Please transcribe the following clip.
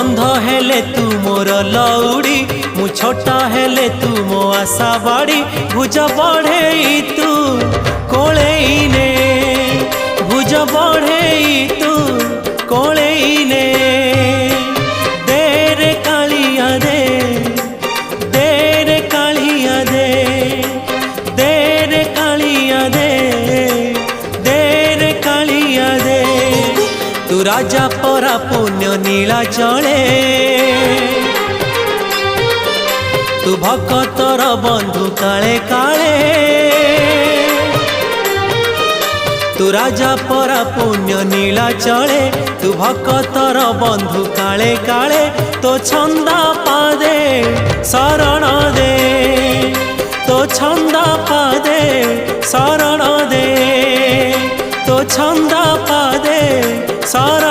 बंध हेले तू मोर लौड़ी मु छोटा हेले तू मो आशा बाड़ी भुज बढ़े तू कोलेने भुज बढ़े तू कोलेने दे रे कालिया दे रे कालिया दे रे कालिया दे रे कालिया दे तू राजा परा पुण्य नीला चले तू भक्तर बंधु काले काले तू राजा परा पुण्य नीला चले तू भक्तर बंधु काले काले तो छंदा पादे शरण दे तो छंदा पादे शरण दे तो छंदा पादे शरण